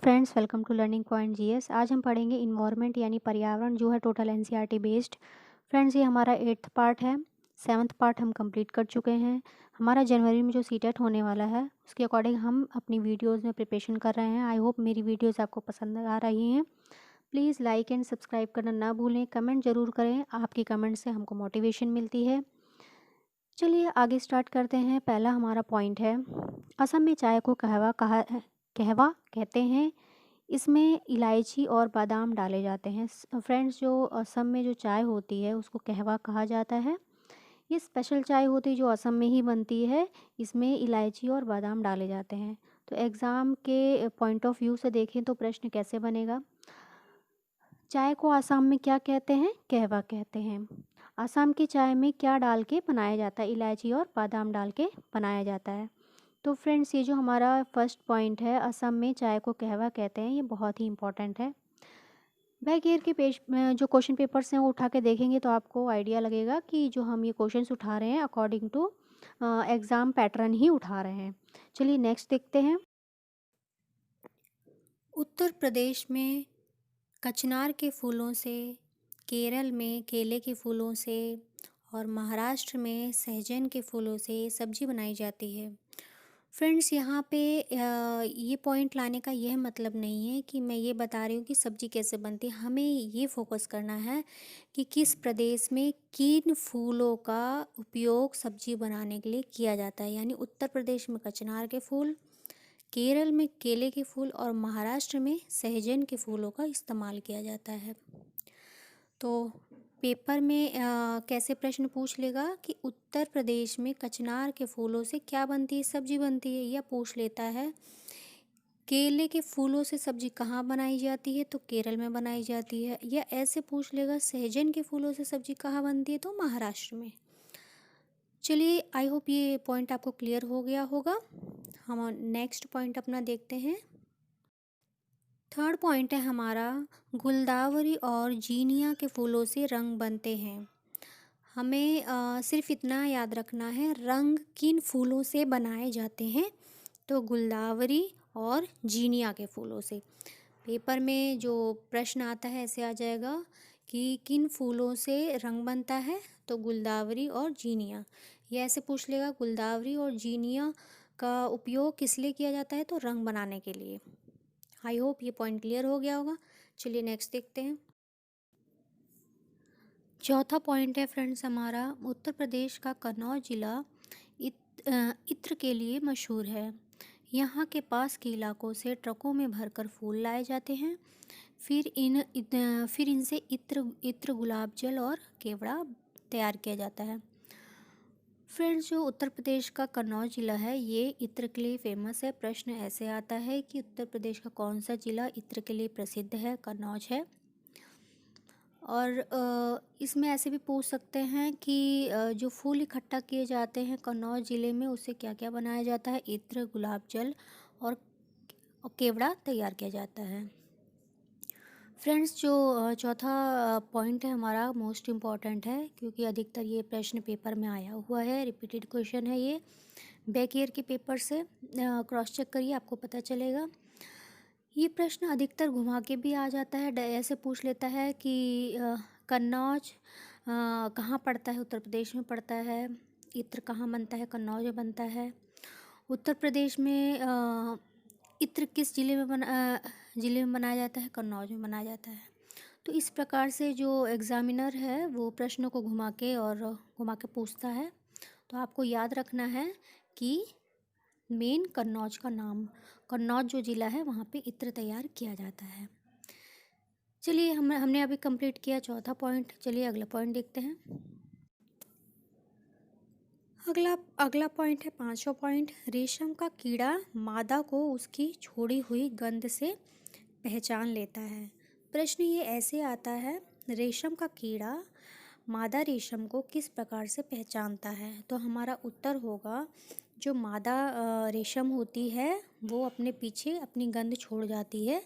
Friends, welcome to learning point GS. आज हम पढ़ेंगे इन्वायरमेंट यानी पर्यावरण, जो है टोटल एनसीईआरटी बेस्ड। फ्रेंड्स, ये हमारा 8th पार्ट है। 7th पार्ट हम कंप्लीट कर चुके हैं। हमारा जनवरी में जो सीटेट होने वाला है उसके अकॉर्डिंग हम अपनी वीडियोस में प्रिपरेशन कर रहे हैं। आई होप मेरी वीडियोस आपको पसंद आ रही हैं। प्लीज़ लाइक एंड सब्सक्राइब करना ना भूलें। कमेंट ज़रूर करें, आपकी कमेंट से हमको मोटिवेशन मिलती है। चलिए आगे स्टार्ट करते हैं। पहला हमारा पॉइंट है, असम में चाय को कहवा कहते हैं। इसमें इलायची और बादाम डाले जाते हैं। फ्रेंड्स, जो असम में जो चाय होती है उसको कहवा कहा जाता है। ये स्पेशल चाय होती है जो असम में ही बनती है। इसमें इलायची और बादाम डाले जाते हैं। तो एग्ज़ाम के पॉइंट ऑफ व्यू से देखें तो प्रश्न कैसे बनेगा। चाय को आसाम में क्या कहते हैं? कहवा कहते हैं। आसाम की चाय में क्या डाल के बनाया जाता है? इलायची और बादाम डाल के बनाया जाता है। तो फ्रेंड्स, ये जो हमारा फर्स्ट पॉइंट है, असम में चाय को कहवा कहते हैं, ये बहुत ही इंपॉर्टेंट है। बैक ईयर के पेज में जो क्वेश्चन पेपर्स हैं वो उठा के देखेंगे तो आपको आइडिया लगेगा कि जो हम ये क्वेश्चंस उठा रहे हैं अकॉर्डिंग टू एग्ज़ाम पैटर्न ही उठा रहे हैं। चलिए नेक्स्ट देखते हैं। उत्तर प्रदेश में कचनार के फूलों से, केरल में केले के फूलों से और महाराष्ट्र में सहजन के फूलों से सब्जी बनाई जाती है। फ्रेंड्स, यहाँ पे ये पॉइंट लाने का यह मतलब नहीं है कि मैं ये बता रही हूँ कि सब्जी कैसे बनती है। हमें ये फोकस करना है कि किस प्रदेश में किन फूलों का उपयोग सब्जी बनाने के लिए किया जाता है। यानी उत्तर प्रदेश में कचनार के फूल, केरल में केले के फूल और महाराष्ट्र में सहजन के फूलों का इस्तेमाल किया जाता है। तो पेपर में कैसे प्रश्न पूछ लेगा कि उत्तर प्रदेश में कचनार के फूलों से क्या बनती है, सब्जी बनती है, या पूछ लेता है केले के फूलों से सब्जी कहाँ बनाई जाती है, तो केरल में बनाई जाती है। या ऐसे पूछ लेगा सहजन के फूलों से सब्जी कहाँ बनती है, तो महाराष्ट्र में। चलिए, आई होप ये पॉइंट आपको क्लियर हो गया होगा। हम नेक्स्ट पॉइंट अपना देखते हैं। थर्ड पॉइंट है हमारा, गुलदावरी और जीनिया के फूलों से रंग बनते हैं। हमें सिर्फ इतना याद रखना है, रंग किन फूलों से बनाए जाते हैं, तो गुलदावरी और जीनिया के फूलों से। पेपर में जो प्रश्न आता है ऐसे आ जाएगा कि किन फूलों से रंग बनता है, तो गुलदावरी और जीनिया। ये ऐसे पूछ लेगा गुलदावरी और जीनिया का उपयोग किस लिए किया जाता है, तो रंग बनाने के लिए। आई होप ये पॉइंट क्लियर हो गया होगा। चलिए नेक्स्ट देखते हैं। चौथा पॉइंट है फ्रेंड्स हमारा, उत्तर प्रदेश का कन्नौज जिला इत्र के लिए मशहूर है। यहाँ के पास के इलाकों से ट्रकों में भरकर फूल लाए जाते हैं। फिर इनसे इत्र, गुलाब जल और केवड़ा तैयार किया जाता है। फ्रेंड्स, जो उत्तर प्रदेश का कन्नौज ज़िला है ये इत्र के लिए फेमस है। प्रश्न ऐसे आता है कि उत्तर प्रदेश का कौन सा ज़िला इत्र के लिए प्रसिद्ध है, कन्नौज है। और इसमें ऐसे भी पूछ सकते हैं कि जो फूल इकट्ठा किए जाते हैं कन्नौज ज़िले में, उससे क्या क्या बनाया जाता है, इत्र, गुलाब जल और केवड़ा तैयार किया जाता है। फ्रेंड्स, जो चौथा पॉइंट है हमारा मोस्ट इम्पॉर्टेंट है, क्योंकि अधिकतर ये प्रश्न पेपर में आया हुआ है, रिपीटेड क्वेश्चन है ये। बैक ईयर के पेपर से क्रॉस चेक करिए, आपको पता चलेगा। ये प्रश्न अधिकतर घुमा के भी आ जाता है। ऐसे पूछ लेता है कि कन्नौज कहाँ पड़ता है, उत्तर प्रदेश में पड़ता है। इत्र कहाँ बनता है, कन्नौज में बनता है। उत्तर प्रदेश में इत्र किस ज़िले में बनाया जाता है, कन्नौज में बनाया जाता है। तो इस प्रकार से जो एग्ज़ामिनर है वो प्रश्नों को घुमा के पूछता है। तो आपको याद रखना है कि मेन कन्नौज का नाम, कन्नौज जो ज़िला है वहाँ पे इत्र तैयार किया जाता है। चलिए, हमने अभी कंप्लीट किया चौथा पॉइंट। चलिए अगला पॉइंट देखते हैं। अगला पॉइंट है पांचवा पॉइंट, रेशम का कीड़ा मादा को उसकी छोड़ी हुई गंध से पहचान लेता है। प्रश्न ये ऐसे आता है, रेशम का कीड़ा मादा रेशम को किस प्रकार से पहचानता है, तो हमारा उत्तर होगा, जो मादा रेशम होती है वो अपने पीछे अपनी गंध छोड़ जाती है,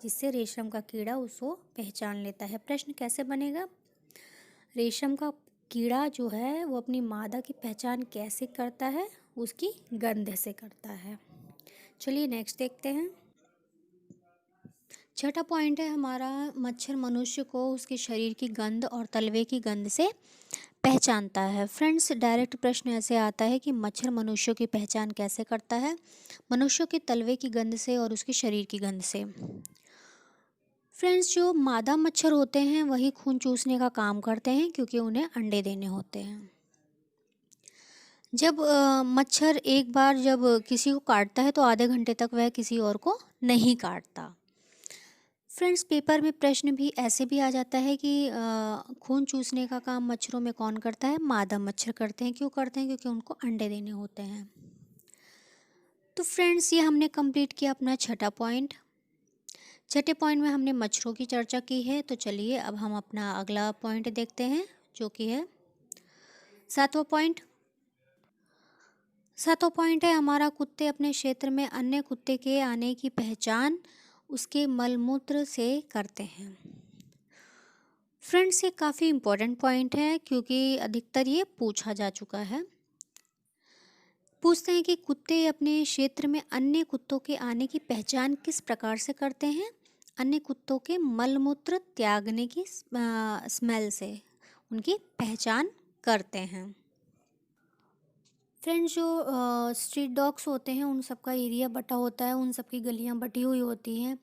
जिससे रेशम का कीड़ा उसको पहचान लेता है। प्रश्न कैसे बनेगा, रेशम का कीड़ा जो है वो अपनी मादा की पहचान कैसे करता है, उसकी गंध से करता है। चलिए नेक्स्ट देखते हैं। छठा पॉइंट है हमारा, मच्छर मनुष्य को उसके शरीर की गंध और तलवे की गंध से पहचानता है। फ्रेंड्स, डायरेक्ट प्रश्न ऐसे आता है कि मच्छर मनुष्यों की पहचान कैसे करता है? मनुष्यों के तलवे की गंध से और उसके शरीर की गंध से। फ्रेंड्स, जो मादा मच्छर होते हैं वही खून चूसने का काम करते हैं, क्योंकि उन्हें अंडे देने होते हैं। जब मच्छर एक बार जब किसी को काटता है तो आधे घंटे तक वह किसी और को नहीं काटता। फ्रेंड्स, पेपर में प्रश्न भी ऐसे भी आ जाता है कि खून चूसने का काम मच्छरों में कौन करता है? मादा मच्छर करते हैं। क्यों करते हैं? क्योंकि उनको अंडे देने होते हैं। तो फ्रेंड्स, ये हमने कंप्लीट किया अपना छठा पॉइंट। छठे पॉइंट में हमने मच्छरों की चर्चा की है। तो चलिए अब हम अपना अगला पॉइंट देखते हैं, जो कि है सातवां पॉइंट। सातवां पॉइंट है हमारा, कुत्ते अपने क्षेत्र में अन्य कुत्ते के आने की पहचान उसके मलमूत्र से करते हैं। फ्रेंड्स, ये काफ़ी इम्पोर्टेंट पॉइंट है, क्योंकि अधिकतर ये पूछा जा चुका है। पूछते हैं कि कुत्ते अपने क्षेत्र में अन्य कुत्तों के आने की पहचान किस प्रकार से करते हैं? अन्य कुत्तों के मलमूत्र त्यागने की स्मेल से उनकी पहचान करते हैं। फ्रेंड्स, जो स्ट्रीट डॉग्स होते हैं उन सबका एरिया बटा होता है, उन सबकी गलियां बटी हुई होती हैं।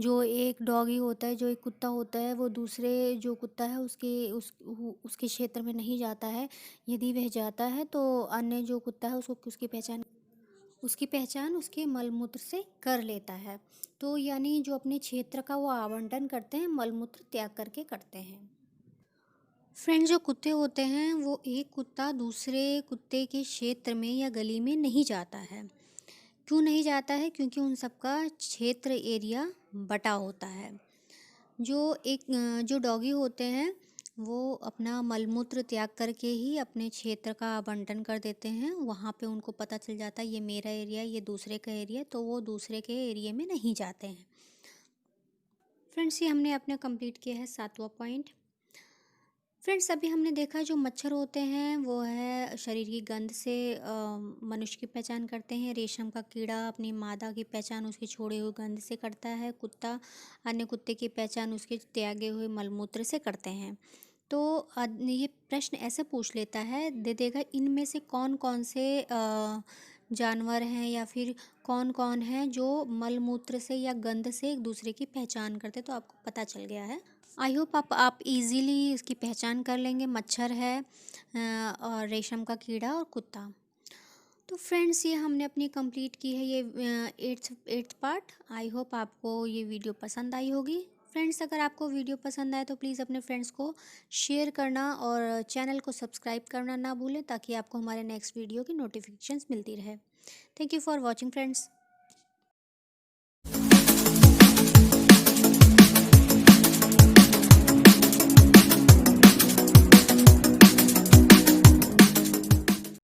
जो एक डॉगी होता है, जो एक कुत्ता होता है, वो दूसरे जो कुत्ता है उसके क्षेत्र में नहीं जाता है। यदि वह जाता है तो अन्य जो कुत्ता है उसको उसकी पहचान उसके मलमूत्र से कर लेता है। तो यानी जो अपने क्षेत्र का वो आवंटन करते हैं, मलमूत्र त्याग करके करते हैं। फ्रेंड्स, जो कुत्ते होते हैं वो एक कुत्ता दूसरे कुत्ते के क्षेत्र में या गली में नहीं जाता है। क्यों नहीं जाता है? क्योंकि उन सबका क्षेत्र एरिया बटा होता है। जो डॉगी होते हैं वो अपना मलमूत्र त्याग करके ही अपने क्षेत्र का आवंटन कर देते हैं। वहाँ पे उनको पता चल जाता है ये मेरा एरिया, ये दूसरे का एरिया, तो वो दूसरे के एरिया में नहीं जाते हैं। फ्रेंड्स, ये हमने अपना कंप्लीट किया है सातवां पॉइंट। फ्रेंड्स, अभी हमने देखा जो मच्छर होते हैं वो है शरीर की गंध से मनुष्य की पहचान करते हैं। रेशम का कीड़ा अपनी मादा की पहचान उसके छोड़े हुए गंध से करता है। कुत्ता अन्य कुत्ते की पहचान उसके त्यागे हुए मलमूत्र से करते हैं। तो ये प्रश्न ऐसे पूछ लेता है, दे देगा इनमें से कौन कौन से जानवर हैं या फिर कौन कौन हैं जो मलमूत्र से या गंध से एक दूसरे की पहचान करते। तो आपको पता चल गया है। आई होप आप इजीली इसकी पहचान कर लेंगे। मच्छर है और रेशम का कीड़ा और कुत्ता। तो फ्रेंड्स, ये हमने अपनी कंप्लीट की है ये एट्थ पार्ट। आई होप आपको ये वीडियो पसंद आई होगी। फ्रेंड्स, अगर आपको वीडियो पसंद आए तो प्लीज़ अपने फ्रेंड्स को शेयर करना और चैनल को सब्सक्राइब करना ना भूलें, ताकि आपको हमारे नेक्स्ट वीडियो की नोटिफिकेशंस मिलती रहे। Thank you for watching friends.